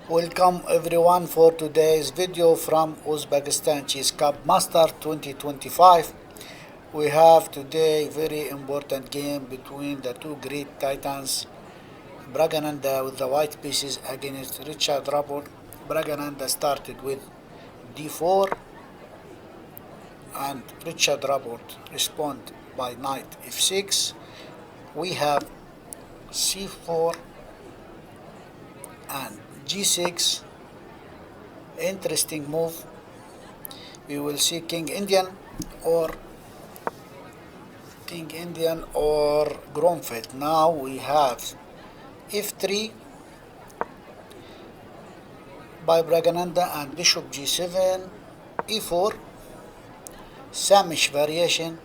Welcome everyone for today's video from Uzbekistan Chess Cup Master 2025. We have today very important game between the two great titans, Praggnanandhaa with the white pieces against Richard Rapport. Praggnanandhaa started with d4 and Richard Rapport responded by knight f6. We have c4 and g6. Interesting move. We will see King Indian or Gromfeld. Now we have f3 by Praggnanandhaa and bishop g7, e4, Saemisch variation,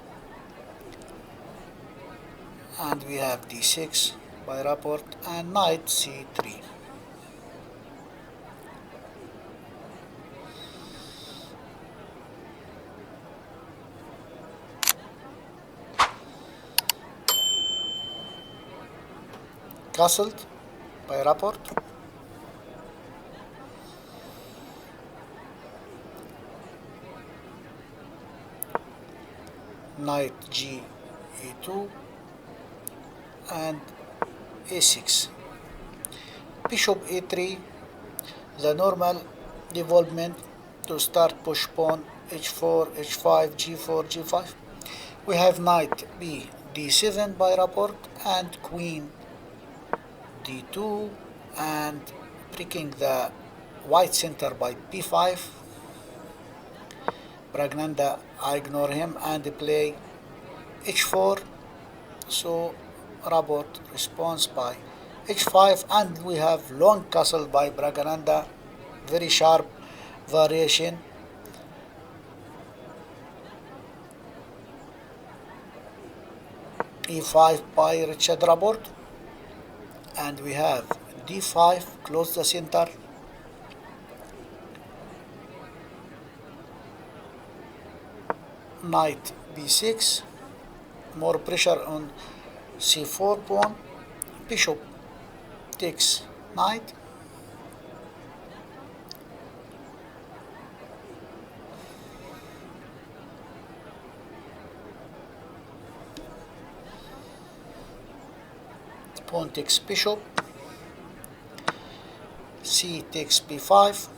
and we have d6 by Rapport and knight c3. Castled by Rapport. Knight g e2 and a6. Bishop e3, the normal development to start push pawn h4, h5, g4, g5. We have knight b d7 by Rapport and queen d2 and breaking the white center by b5. Praggnanandhaa, I ignore him and play h4, so Rapport responds by h5 and we have long castle by Praggnanandhaa, very sharp variation. e5 by Richard Rapport and we have d5, close the center. Knight b6, more pressure on c4 pawn. Bishop takes knight. Pawn takes bishop. C takes b5.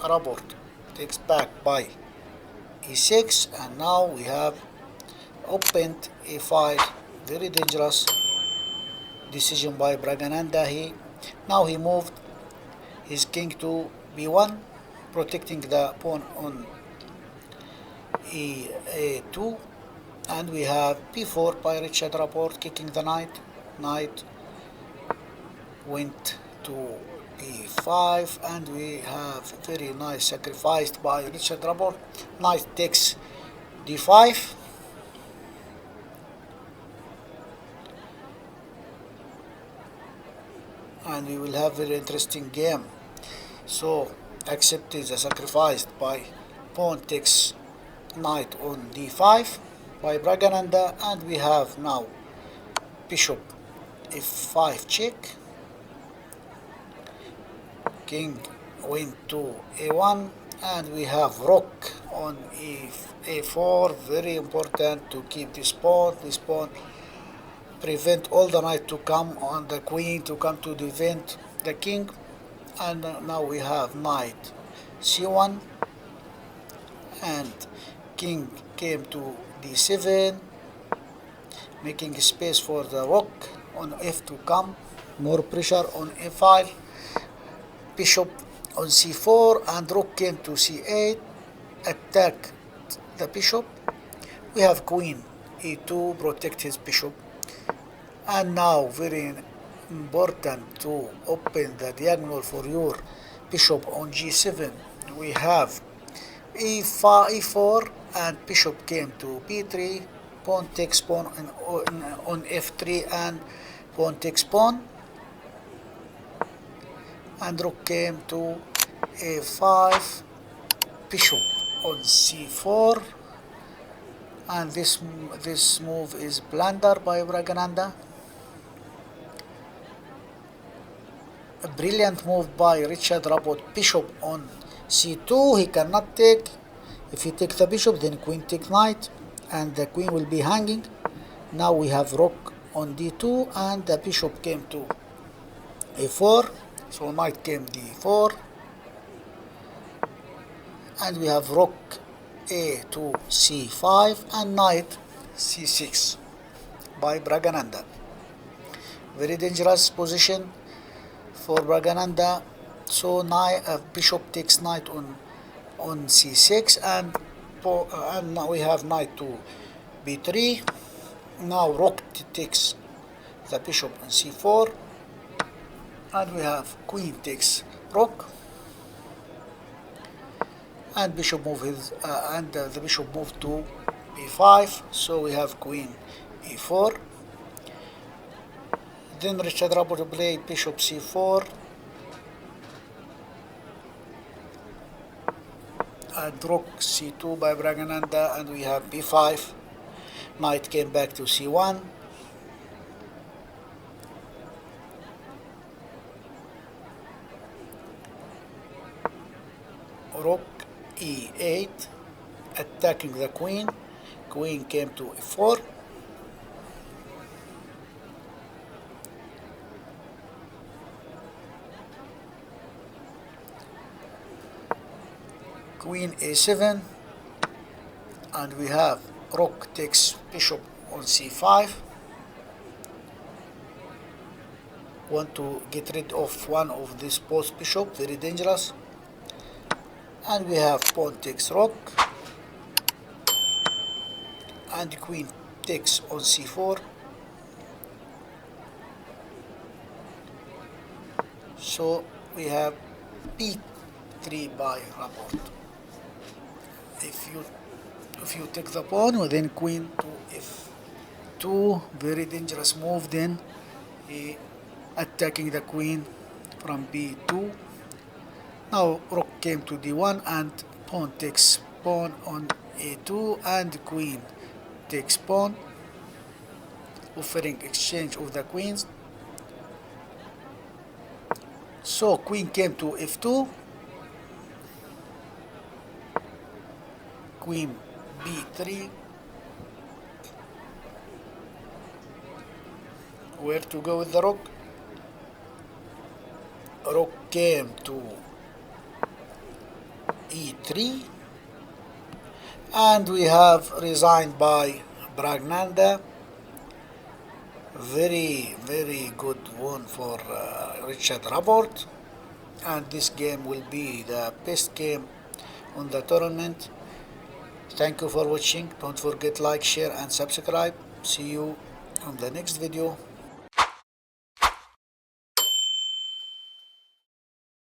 Rapport takes back by e6 and now we have opened a5, very dangerous decision by Praggnanandhaa. Now he moved his king to b1, protecting the pawn on a2, and we have b4 by Richard Rapport, kicking the knight. Knight went to b5 and we have very nice sacrificed by Richard Rapport. Knight takes d5 and we will have very interesting game. So accepted the sacrifice by pawn takes knight on d5 by Praggnanandhaa and we have now bishop f5 check. King went to a1 and we have rook on a4, very important to keep this pawn. This pawn prevent all the knight to come on the queen to come to defend the king. And now we have knight c1 and king came to d7, making space for the rook on f to come. More pressure on f5. Bishop on c4 and rook came to c8, attack the bishop. We have queen e2, protect his bishop. And now very important to open the diagonal for your bishop on g7. We have e4 and bishop came to b3, pawn takes pawn on f3 and pawn takes pawn. And rook came to a5, bishop on c4, and this move is blunder by Praggnanandhaa. a brilliant move by Richard Rapport. Bishop on c2. He cannot take. If he takes the bishop, then queen take knight, and the queen will be hanging. Now we have rook on d2, and the bishop came to a4. So knight came d4, and we have rook a to c5 and knight c6 by Praggnanandhaa. Very dangerous position for Praggnanandhaa. So bishop takes knight on c6, and now we have knight to b3. Now rook takes the bishop on c4, and we have queen takes rook, and bishop move the bishop moved to b5. So we have queen e4. Then Richard Rapport played bishop c4, and rook c2 by Praggnanandhaa, and we have b5. Knight came back to c1. Rook e8, attacking the queen. Queen came to e4. Queen a7, and we have rook takes bishop on c5. Want to get rid of one of these both bishop, very dangerous. And we have pawn takes rook, and queen takes on c4. So we have b3 by Rapport. If you take the pawn, then queen to f2, very dangerous move. Then he attacking the queen from b2. Now rook came to d1, and pawn takes pawn on a2, and queen takes pawn, offering exchange of the queens. So queen came to f2, queen b3. Where to go with the rook? Rook came to e3, and we have resigned by Praggnanandhaa. Very, very good one for Richard Rapport, and this game will be the best game on the tournament. Thank you for watching. Don't forget like, share and subscribe. See you on the next video.